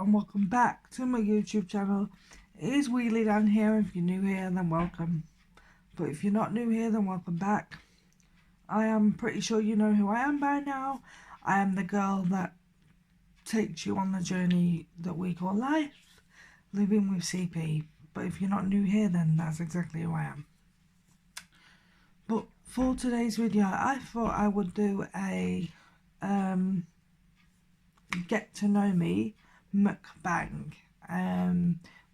and welcome back to my YouTube channel. It is Wheelie down here. If you're new here, then welcome. But if you're not new here, then welcome back. I am pretty sure you know who I am by now. I am the girl that takes you on the journey that we call life, living with CP. But if you're not new here, then that's exactly who I am. But for today's video, I thought I would do a get to know me mukbang,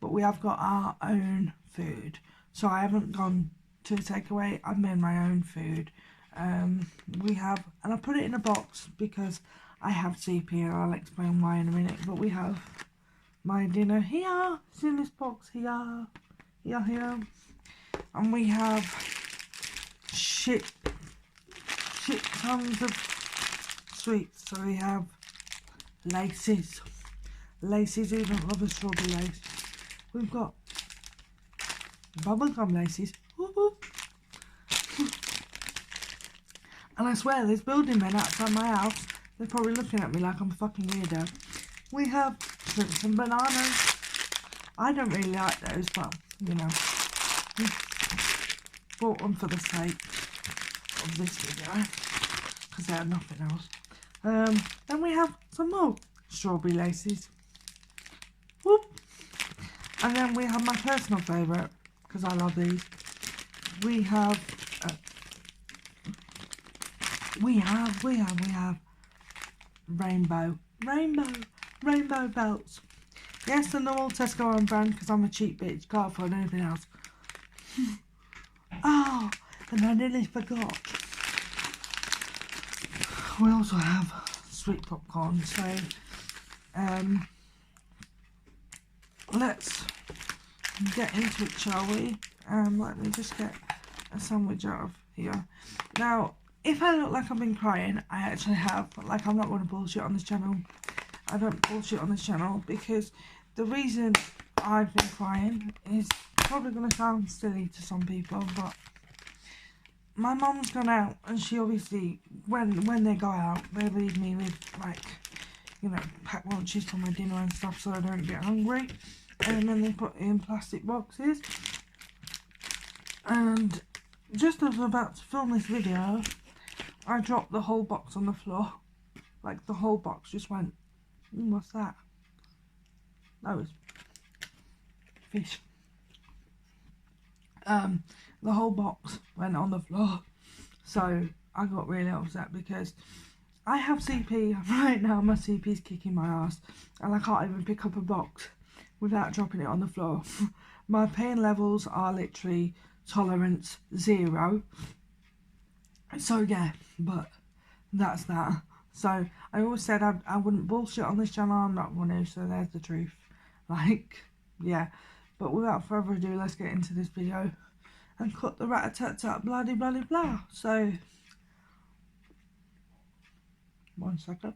but we have got our own food, so I haven't gone to takeaway. I've made my own food. We have, and I put it in a box because I have CP, and I'll explain why in a minute. But we have my dinner here. It's in this box here, and we have shit tons of sweets. So we have laces. Who don't love a strawberry lace? We've got bubblegum laces. And I swear there's building men outside my house. They're probably looking at me like I'm a fucking weirdo. We have shrimps and bananas. I don't really like those, but you know, bought them for the sake of this video because they have nothing else. Then we have some more strawberry laces. Whoop. And then we have my personal favourite, because I love these. We have rainbow belts. Yes, the normal Tesco on brand, because I'm a cheap bitch, can't afford anything else. Oh, and I nearly forgot. We also have sweet popcorn, so let's get into it, shall we? Let me just get a sandwich out of here. Now, if I look like I've been crying, I actually have. Like, I'm not going to bullshit on this channel. I don't bullshit on this channel because the reason I've been crying is probably going to sound silly to some people, but my mum's gone out, and she obviously, when they go out, they leave me with, like, you know, packed lunches for my dinner and stuff so I don't get hungry. And then they put it in plastic boxes. And just as I'm about to film this video, I dropped the whole box on the floor. Like, the whole box just went, what's that? That was fish. The whole box went on the floor, so I got really upset because I have CP right now. My CP is kicking my ass, and I can't even pick up a box without dropping it on the floor. My pain levels are literally tolerance 0. So yeah, but that's that. So I always said I wouldn't bullshit on this channel. I'm not going to, so there's the truth. Like, yeah. But without further ado, let's get into this video and cut the rat-a-tat-tat bloody blah. So, 1 second.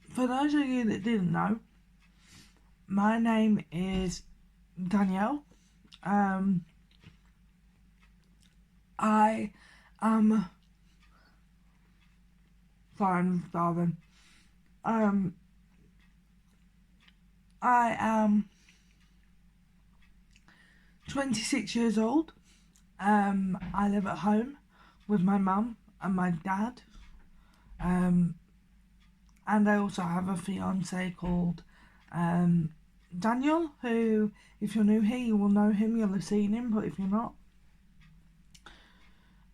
For those of you that didn't know, my name is Danielle. I am fine, darling. I am 26 years old. I live at home with my mum and my dad. And I also have a fiance called Daniel, who, if you're new here, you will know him, you'll have seen him, but if you're not,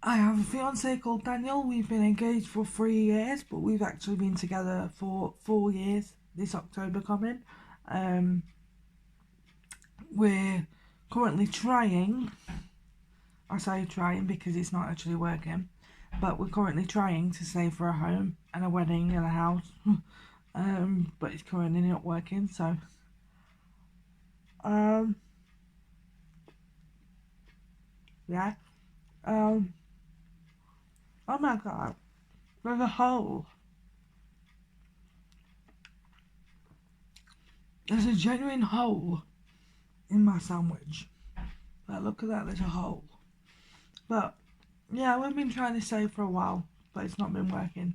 I have a fiance called Daniel. We've been engaged for 3 years, but we've actually been together for 4 years this October coming. We're currently trying, I say trying because it's not actually working, but we're currently trying to save for a home and a wedding and a house. But it's currently not working, so yeah. Oh my god, there's a hole. There's a genuine hole in my sandwich. Like, look at that, there's a hole. But yeah, we've been trying to save for a while, but it's not been working.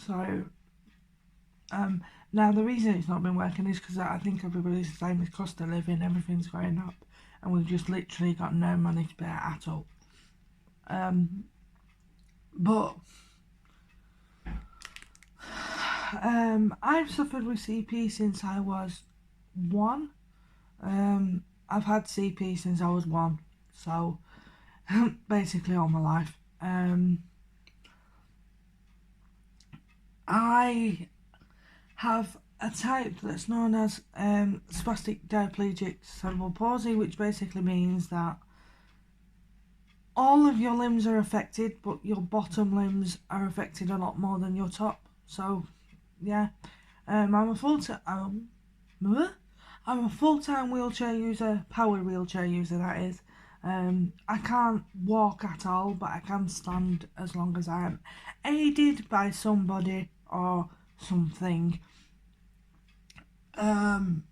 So now the reason it's not been working is because I think everybody's the same as cost of living, everything's going up, and we've just literally got no money to spare at all. But I've suffered with CP since I was 1. I've had CP since I was 1, so basically all my life. I have a type that's known as spastic diplegic cerebral palsy, which basically means that all of your limbs are affected, but your bottom limbs are affected a lot more than your top. So, yeah, I'm a full-time wheelchair user, powered wheelchair user, that is. I can't walk at all, but I can stand as long as I am aided by somebody or something. And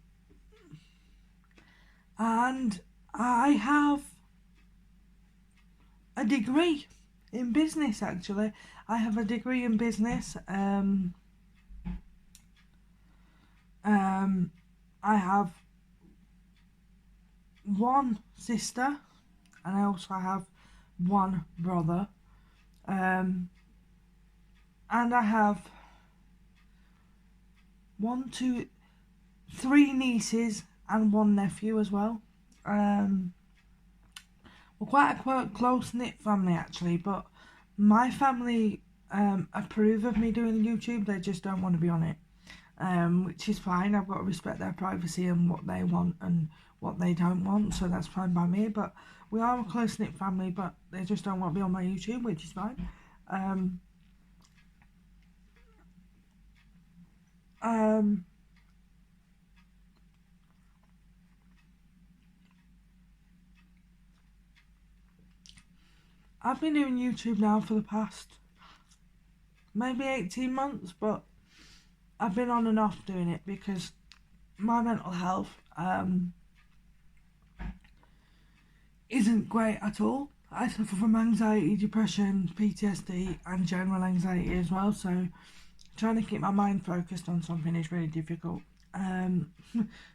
I have a degree in business, actually. I have a degree in business. I have one sister, and I also have one brother. And I have 3 nieces and 1 nephew as well. We're quite a close-knit family, actually, but my family approve of me doing YouTube. They just don't want to be on it, which is fine. I've got to respect their privacy and what they want and what they don't want, so that's fine by me. But we are a close-knit family, but they just don't want to be on my YouTube, which is fine. I've been doing YouTube now for the past maybe 18 months, but I've been on and off doing it because my mental health isn't great at all. I suffer from anxiety, depression, PTSD and general anxiety as well, so trying to keep my mind focused on something is really difficult.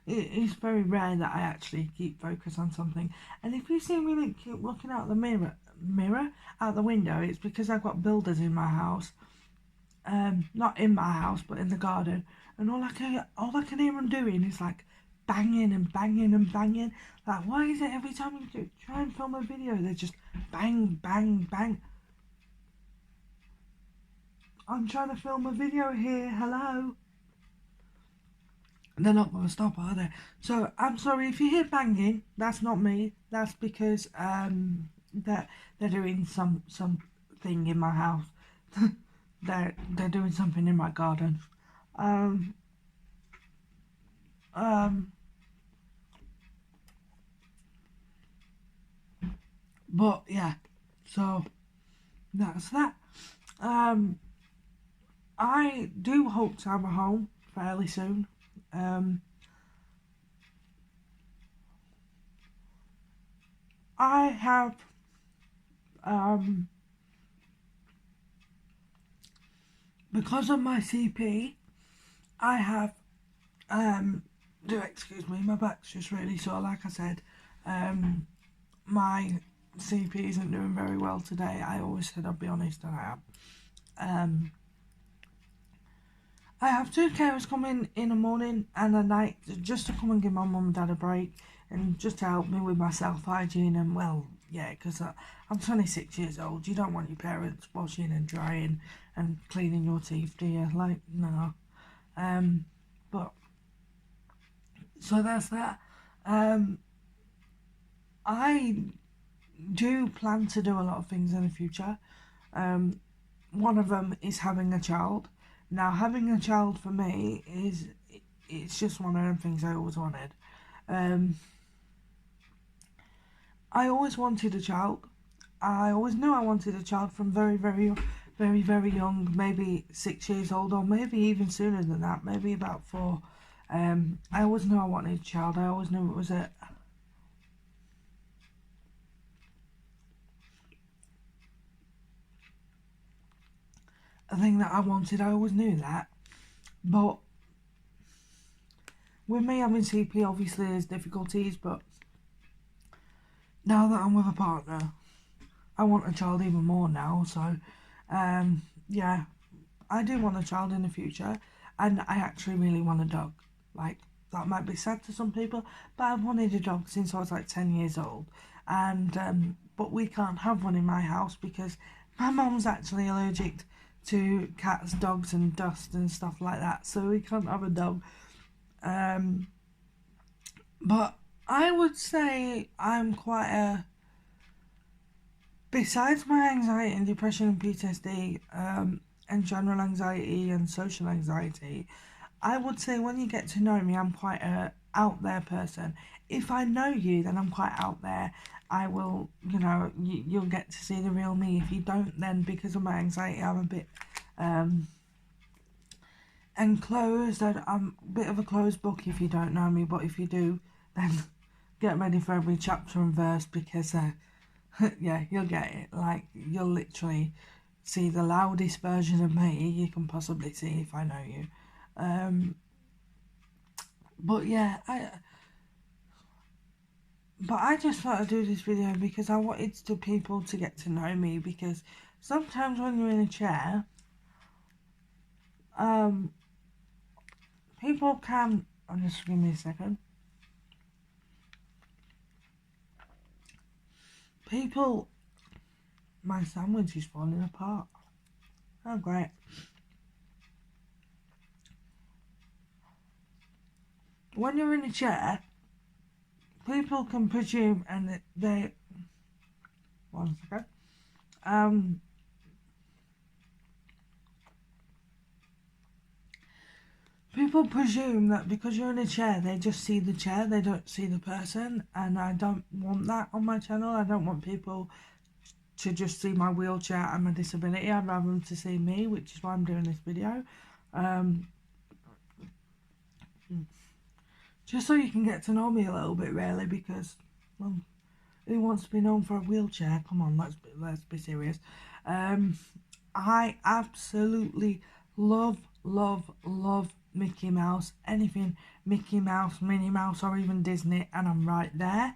It's very rare that I actually keep focus on something, and if you see me keep looking out the mirror out the window, it's because I've got builders in my house, not in my house but in the garden, and all I can hear them doing is like banging and banging and banging. Like, why is it every time you try and film a video they just bang bang bang? I'm trying to film a video here, hello. They're not going to stop, are they? So I'm sorry if you hear banging. That's not me. That's because they're doing something in my house. they're doing something in my garden. But yeah, so that's that. I do hope to have a home fairly soon. I have because of my CP, I have do excuse me, my back's just really sore. Like I said, my CP isn't doing very well today. I always said I'd be honest, and I am. I have 2 carers coming in the morning and a night just to come and give my mum and dad a break and just to help me with my self-hygiene. And well, yeah, because I'm 26 years old. You don't want your parents washing and drying and cleaning your teeth, do you? Like, no. But so that's that. I do plan to do a lot of things in the future. One of them is having a child. Now, having a child for me it's just one of them things I always wanted. I always wanted a child. I always knew I wanted a child from very, very, very, very young, maybe 6 years old, or maybe even sooner than that, maybe about 4. I always knew I wanted a child. I always knew it was it. a thing that I wanted. I always knew that. But with me having CP, obviously there's difficulties, but now that I'm with a partner, I want a child even more now. So, yeah, I do want a child in the future, and I actually really want a dog. Like, that might be sad to some people, but I've wanted a dog since I was like 10 years old. And, but we can't have one in my house because my mum's actually allergic to cats, dogs, and dust and stuff like that. So we can't have a dog. But I would say I'm quite a... Besides my anxiety and depression and PTSD, and general anxiety and social anxiety, I would say when you get to know me, I'm quite a out there person. If I know you, then I'm quite out there. I will, you'll get to see the real me. If you don't, then because of my anxiety, I'm a bit enclosed. I'm a bit of a closed book if you don't know me, but if you do, then get ready for every chapter and verse because, yeah, you'll get it. Like, you'll literally see the loudest version of me you can possibly see if I know you. But yeah, I just thought I'd do this video because I wanted people to get to know me, because sometimes when you're in a chair, people can... just give me a second. My sandwich is falling apart. Oh, great. When you're in a chair, people can presume, and they... One second. People presume that because you're in a chair, they just see the chair, they don't see the person, and I don't want that on my channel. I don't want people to just see my wheelchair and my disability. I'd rather them to see me, which is why I'm doing this video. Just so you can get to know me a little bit, really, because, well, who wants to be known for a wheelchair? Come on, let's be serious. I absolutely love Mickey Mouse. Anything Mickey Mouse, Minnie Mouse, or even Disney, and I'm right there.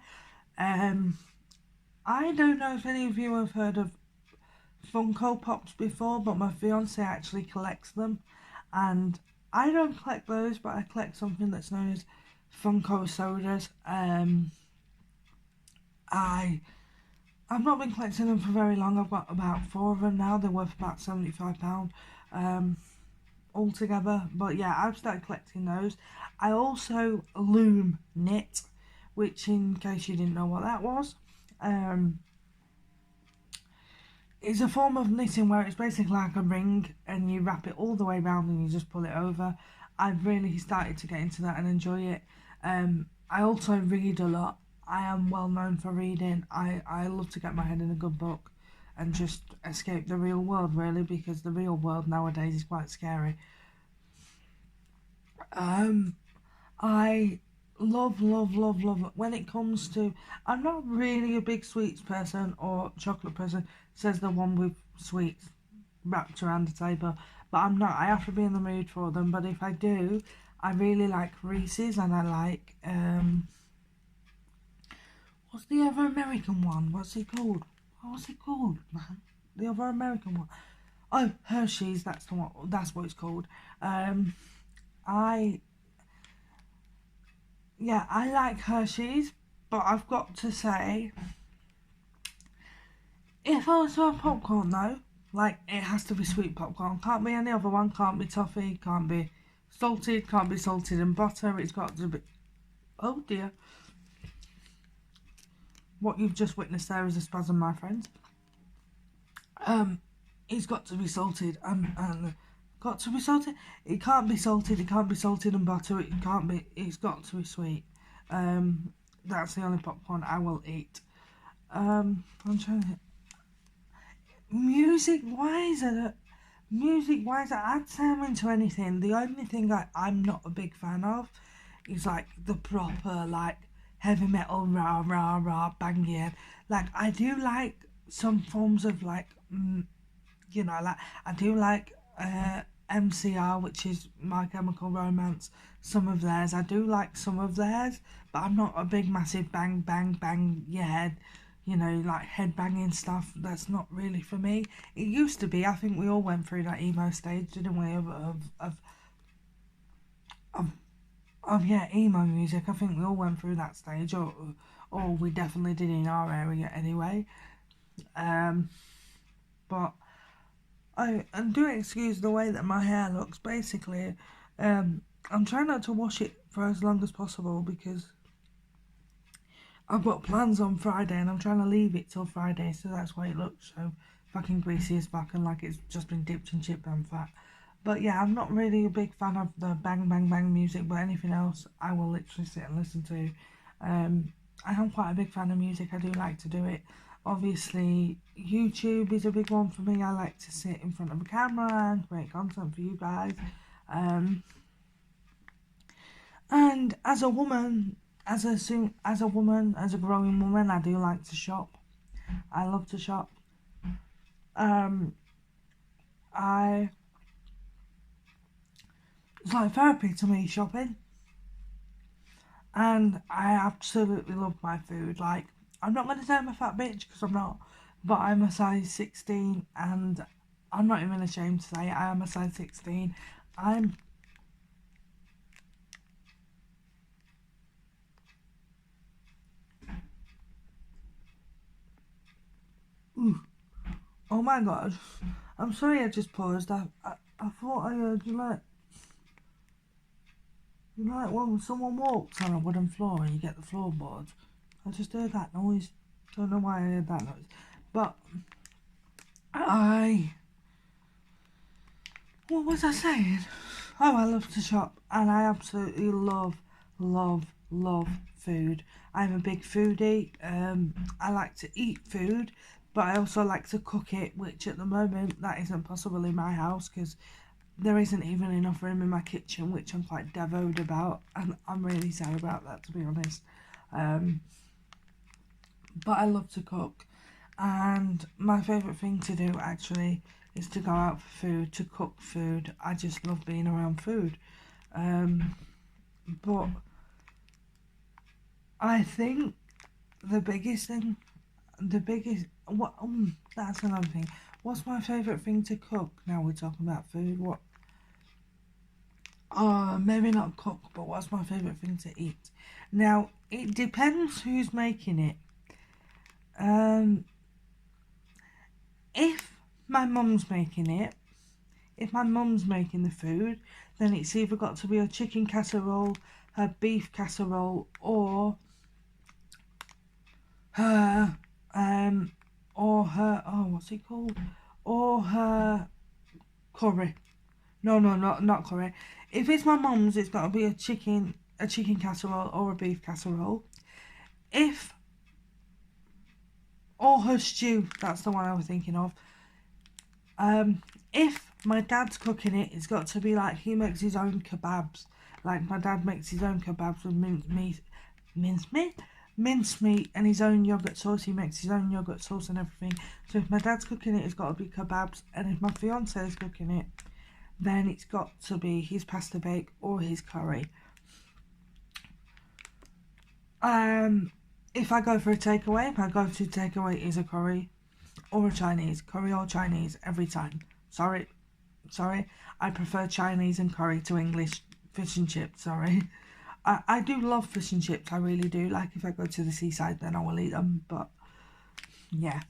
I don't know if any of you have heard of Funko Pops before, but my fiance actually collects them, and I don't collect those, but I collect something that's known as Funko sodas. I've not been collecting them for very long. I've got about 4 of them now. They're worth about £75 altogether. But yeah, I've started collecting those. I also loom knit, which, in case you didn't know what that was, it's a form of knitting where it's basically like a ring and you wrap it all the way around and you just pull it over. I've really started to get into that and enjoy it. I also read a lot. I am well known for reading. I love to get my head in a good book and just escape the real world, really, because the real world nowadays is quite scary. I love when it comes to... I'm not really a big sweets person or chocolate person, says the one with sweets wrapped around the table, but I'm not. I have to be in the mood for them. But if I do, I really like Reese's, and I like what's the other American one? What's it called? What's it called, man? The other American one. Oh, Hershey's. That's the one. That's what it's called. I like Hershey's, but I've got to say, if I was to have popcorn though, like, it has to be sweet popcorn. Can't be any other one. Can't be toffee. Can't be salted. Can't be salted in butter. It's got to be... Oh dear. What you've just witnessed there is a spasm, my friends. It's got to be salted and got to be salted. It can't be salted. It can't be salted and butter. It can't be. It's got to be sweet. That's the only popcorn I will eat. I'm trying to... Music wise, I'd say I'm into anything. The only thing I'm not a big fan of is like the proper like heavy metal rah rah rah banging. Like, I do like some forms of like like I do like MCR, which is My Chemical Romance, some of theirs. I do like some of theirs, but I'm not a big massive bang bang bang your head, you know, like head banging stuff. That's not really for me. It used to be. I think we all went through that emo stage, didn't we? Of yeah, emo music. I think we all went through that stage, or we definitely did in our area anyway. But and do excuse the way that my hair looks. Basically, I'm trying not to wash it for as long as possible because I've got plans on Friday and I'm trying to leave it till Friday, so that's why it looks so fucking greasy as fuck and like it's just been dipped in chip and fat. But yeah, I'm not really a big fan of the bang bang bang music, but anything else I will literally sit and listen to. I am quite a big fan of music. I do like to do it. Obviously, YouTube is a big one for me. I like to sit in front of a camera and create content for you guys. And as a woman, as a growing woman, I do like to shop. I love to shop. I It's like therapy to me, shopping. And I absolutely love my food. Like, I'm not going to say I'm a fat bitch because I'm not, but I'm a size 16 and I'm not even ashamed to say it. I am a size 16. I'm Ooh. Oh my god. I'm sorry I just paused. I thought I heard you like when someone walks on a wooden floor and you get the floorboards. I just heard that noise. Don't know why I heard that noise. But what was I saying? Oh, I love to shop and I absolutely love food. I'm a big foodie. I like to eat food, but I also like to cook it, which at the moment that isn't possible in my house because there isn't even enough room in my kitchen, which I'm quite devoted about, and I'm really sad about that, to be honest. But I love to cook, and my favourite thing to do actually is to go out for food, to cook food. I just love being around food. But I think the biggest thing, that's another thing. What's my favourite thing to cook? Now we're talking about food. What? Maybe not cook, but what's my favourite thing to eat? Now, it depends who's making it. If my mum's making it, if my mum's making the food, then it's either got to be a chicken casserole, a beef casserole, or her, what's it called? Or her curry. No, not curry. If it's my mum's, it's got to be a chicken casserole or a beef casserole. Or her stew, that's the one I was thinking of. If my dad's cooking it, it's got to be like he makes his own kebabs. Like my dad makes his own kebabs with mincemeat and his own yogurt sauce. He makes his own yogurt sauce and everything. So if my dad's cooking it, it's got to be kebabs. And if my fiance is cooking it, then it's got to be his pasta bake or his curry. If I go for a takeaway, my go-to takeaway is a curry or a Chinese. Curry or Chinese every time. Sorry. I prefer Chinese and curry to English fish and chips, sorry. I do love fish and chips, I really do. Like if I go to the seaside then I will eat them, but yeah.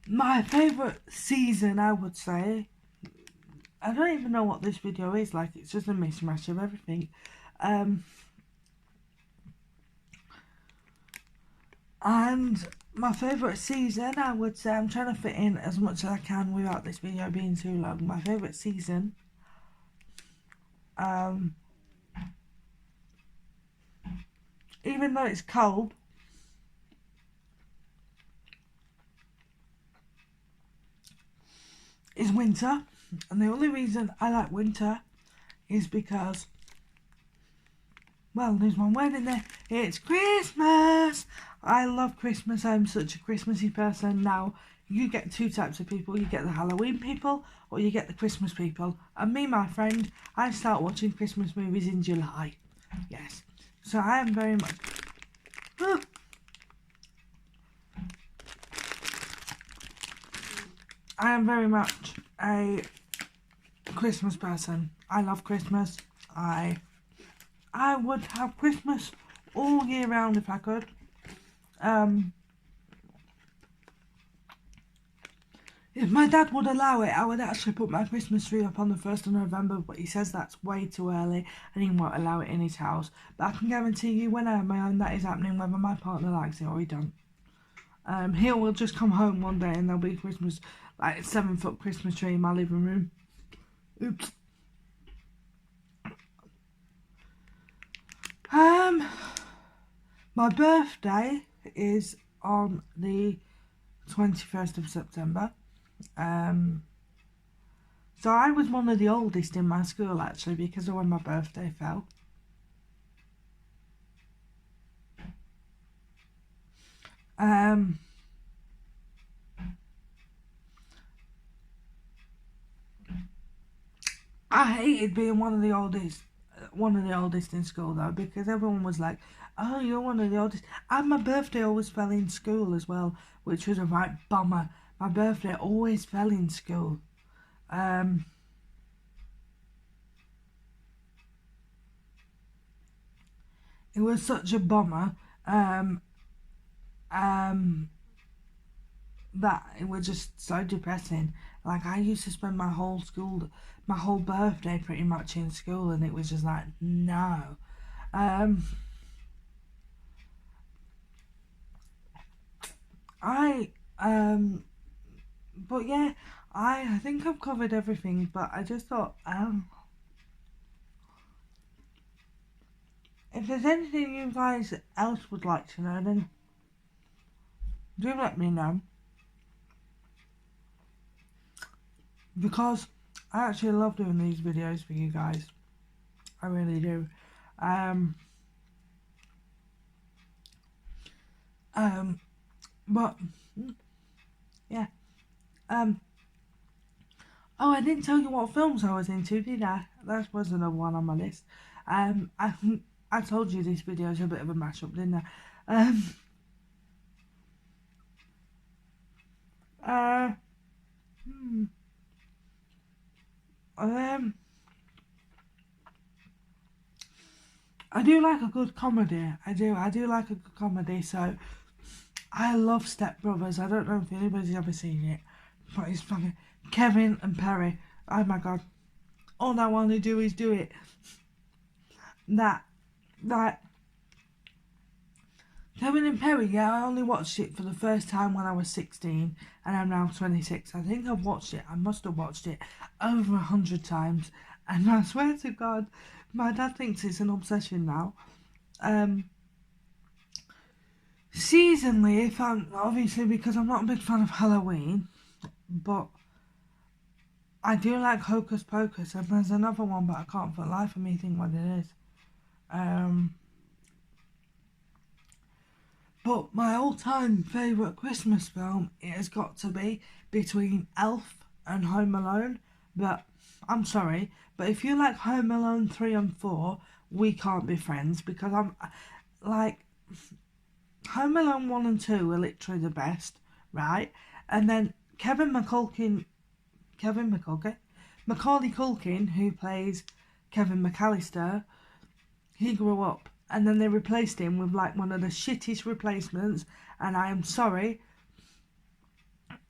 My favourite season, I would say, I don't even know what this video is, like it's just a mishmash of everything. And my favourite season, I would say, I'm trying to fit in as much as I can without this video being too long. My favourite season, even though it's cold, is winter. And the only reason I like winter is because, well, there's one word in there. It's Christmas. I love Christmas. I'm such a Christmassy person. Now, you get two types of people. You get the Halloween people or you get the Christmas people. And me, my friend, I start watching Christmas movies in July. Yes. So I am very much... I am very much a Christmas person. I love Christmas. I would have Christmas all year round if I could. If my dad would allow it, I would actually put my Christmas tree up on the 1st of November, but he says that's way too early and he won't allow it in his house. But I can guarantee you when I have my own, that is happening whether my partner likes it or he don't. He will just come home one day and there'll be Christmas, like a 7-foot Christmas tree in my living room. Oops. My birthday is on the 21st of September. So I was one of the oldest in my school actually because of when my birthday fell. I hated being one of the oldest in school though, because everyone was like, oh, you're one of the oldest. And my birthday always fell in school as well, which was a right bummer. My birthday always fell in school. It was such a bummer that it was just so depressing. Like, I used to spend my whole birthday pretty much in school, and it was just like, no. But yeah, I think I've covered everything, but I just thought, if there's anything you guys else would like to know, then do let me know. Because I actually love doing these videos for you guys. I really do. But yeah. Oh, I didn't tell you what films I was into, did I? That was another one on my list. I told you this video is a bit of a mashup, didn't I? I do like a good comedy. I do like a good comedy. So I love Step Brothers. I don't know if anybody's ever seen it, but it's fucking Kevin and Perry. Oh my god! All I want to do is do it. That Kevin and Perry. Yeah, I only watched it for the first time when I was 16, and I'm now 26. I think I've watched it. I must have watched it over 100 times, and I swear to God, my dad thinks it's an obsession now. Seasonally, if I'm obviously because I'm not a big fan of Halloween, but I do like Hocus Pocus, and there's another one, but I can't for the life of me think what it is. But my all-time favourite Christmas film, it has got to be between Elf and Home Alone. But I'm sorry, but if you like Home Alone 3 and 4, we can't be friends, because I'm like, Home Alone 1 and 2 are literally the best, right? And then Macaulay Culkin, who plays Kevin McAllister, he grew up, and then they replaced him with like one of the shittest replacements, and I am sorry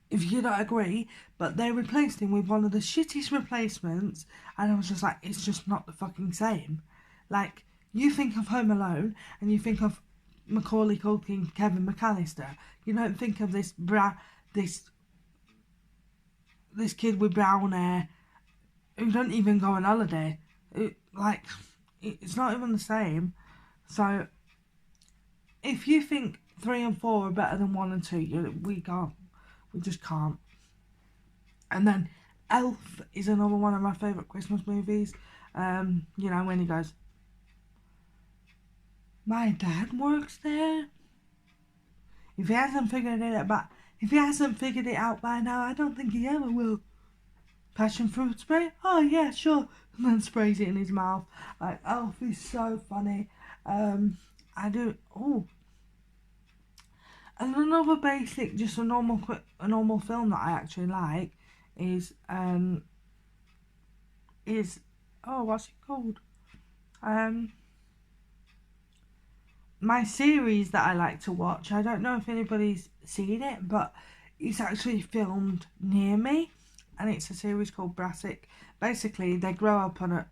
if you don't agree, but they replaced him with one of the shittest replacements, and I was just like, it's just not the fucking same. Like, you think of Home Alone, and you think of Macaulay Culkin, Kevin McAllister. You don't think of this kid with brown hair who don't even go on holiday. It's not even the same. So, if you think 3 and 4 are better than 1 and 2, we just can't. And then Elf is another one of my favourite Christmas movies. You know, when he goes, my dad works there. If he hasn't figured it out by now, I don't think he ever will. Passion fruit spray? Oh yeah, sure. And then sprays it in his mouth. Like, Elf is so funny. I do. Oh, and another basic, just a normal film that I actually like is oh, what's it called? My series that I like to watch. I don't know if anybody's seen it, but it's actually filmed near me, and it's a series called Brassic. Basically, they grow up on a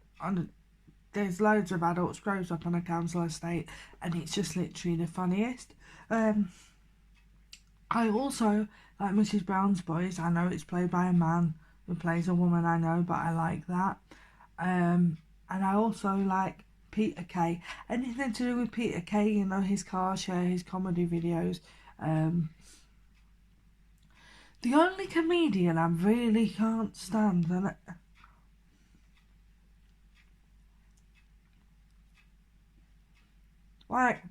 there's loads of adults grows up on a council estate, and it's just literally the funniest. I also like Mrs. Brown's Boys. I know it's played by a man who plays a woman, I know, but I like that. And I also like Peter Kay. Anything to do with Peter Kay, you know, his car share, his comedy videos. The only comedian I really can't stand, and like,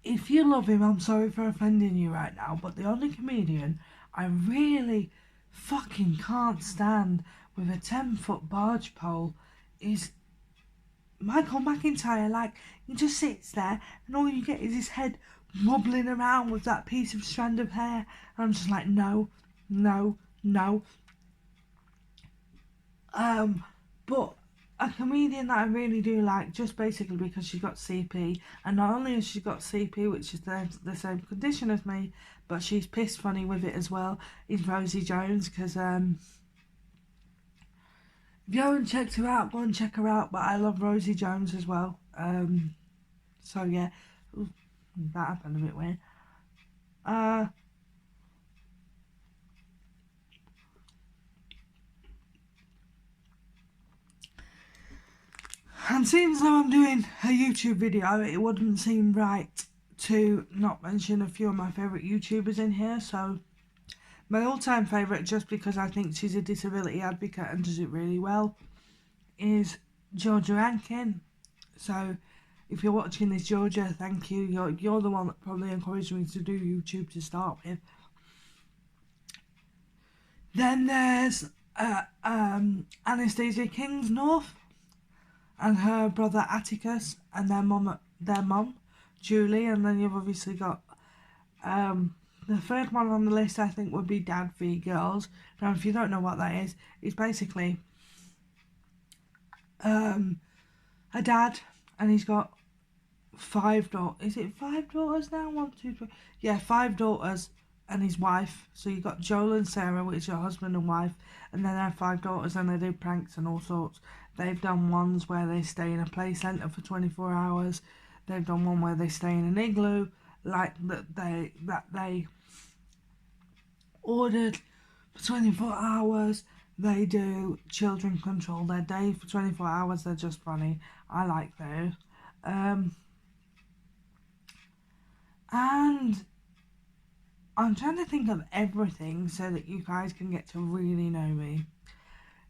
if you love him, I'm sorry for offending you right now, but the only comedian I really fucking can't stand with a 10-foot barge pole is Michael McIntyre. Like, he just sits there and all you get is his head wobbling around with that piece of strand of hair. And I'm just like, no, no, no. But a comedian that I really do like, just basically because she got CP, and not only has she got CP, which is the same condition as me, but she's pissed funny with it as well, is Rosie Jones, because if you haven't checked her out, go and check her out, but I love Rosie Jones as well. So yeah. Ooh, that happened a bit weird. And seeing as though I'm doing a YouTube video, it wouldn't seem right to not mention a few of my favourite YouTubers in here. So my all-time favourite, just because I think she's a disability advocate and does it really well, is Georgia Rankin. So if you're watching this, Georgia, thank you. You're the one that probably encouraged me to do YouTube to start with. Then there's Anastasia Kingsnorth and her brother Atticus, and their mum Julie, and then you've obviously got the third one on the list, I think, would be Dad v Girls. Now, if you don't know what that is, it's basically a dad, and he's got 5 daughters. Is it 5 daughters now? 1, 2, 3. Yeah, 5 daughters and his wife. So you got Joel and Sarah, which are husband and wife, and then they have 5 daughters, and they do pranks and all sorts. They've done ones where they stay in a play centre for 24 hours. They've done one where they stay in an igloo, like that they ordered for 24 hours. They do children control their day for 24 hours. They're just funny. I like those. And I'm trying to think of everything so that you guys can get to really know me.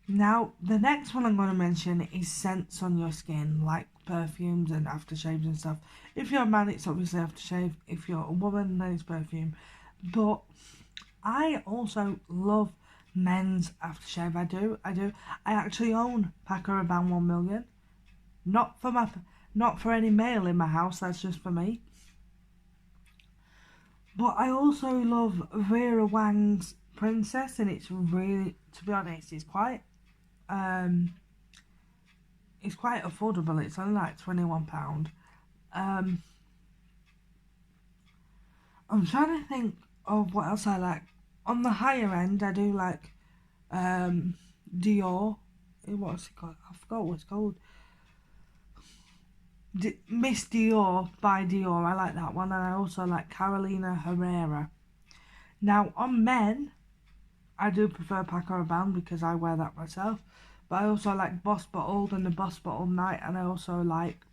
Now, the next one I'm going to mention is scents on your skin, like perfumes and aftershaves and stuff. If you're a man, it's obviously aftershave. If you're a woman, then it's perfume. But I also love men's aftershave. I do. I actually own Paco Rabanne 1 million. Not for any male in my house. That's just for me. But I also love Vera Wang's Princess, and it's really, to be honest, it's quite affordable. It's only like £21. I'm trying to think of what else I like. On the higher end, I do like Dior. What's it called? I forgot what it's called. Miss Dior by Dior. I like that one, and I also like Carolina Herrera. Now, on men, I do prefer Paco Rabanne because I wear that myself. But I also like Boss Bottled and the Boss Bottled Night, and I also like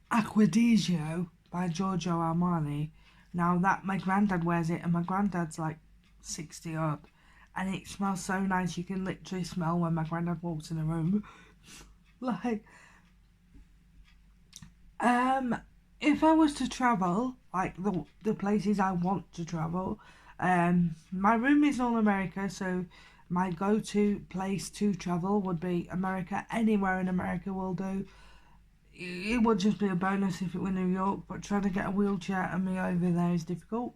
Acquadigio by Giorgio Armani. Now, that my granddad wears it, and my granddad's like 60 odd, and it smells so nice. You can literally smell when my granddad walks in the room. Like, if I was to travel, like the places I want to travel, my room is all America, so my go-to place to travel would be America. Anywhere in America will do. It would just be a bonus if it were New York, but trying to get a wheelchair and me over there is difficult.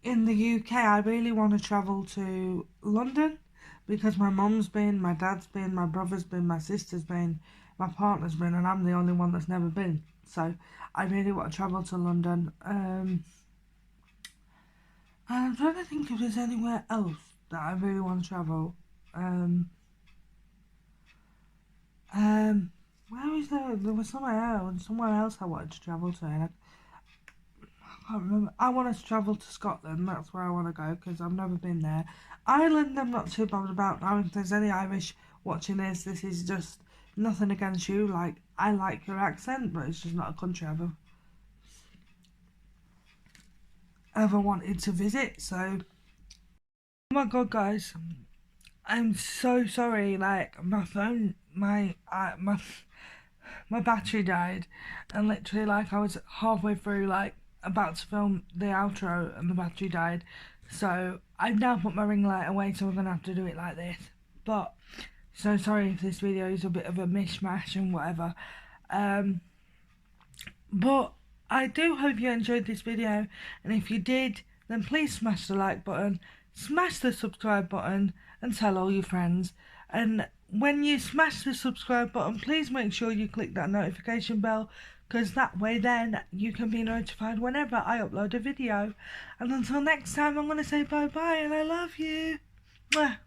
In the UK, I really want to travel to London because my mum's been, my dad's been, my brother's been, my sister's been, my partner's been, and I'm the only one that's never been. So I really want to travel to London. I'm trying to think if there's anywhere else that I really want to travel. Where is there? There was somewhere else I wanted to travel to, and I can't remember. I want to travel to Scotland. That's where I want to go because I've never been there. Ireland, I'm not too bothered about. Now, if there's any Irish watching this is just nothing against you. Like, I like your accent, but it's just not a country I've ever wanted to visit. So, oh my god, guys, I'm so sorry. Like, my phone, my battery died, and literally, like, I was halfway through, like, about to film the outro, and the battery died. So I've now put my ring light away, so I'm gonna have to do it like this. But so sorry if this video is a bit of a mishmash and whatever. But I do hope you enjoyed this video, and if you did, then please smash the like button, smash the subscribe button, and tell all your friends. And when you smash the subscribe button, please make sure you click that notification bell, because that way then you can be notified whenever I upload a video. And until next time, I'm going to say bye bye, and I love you. Mwah.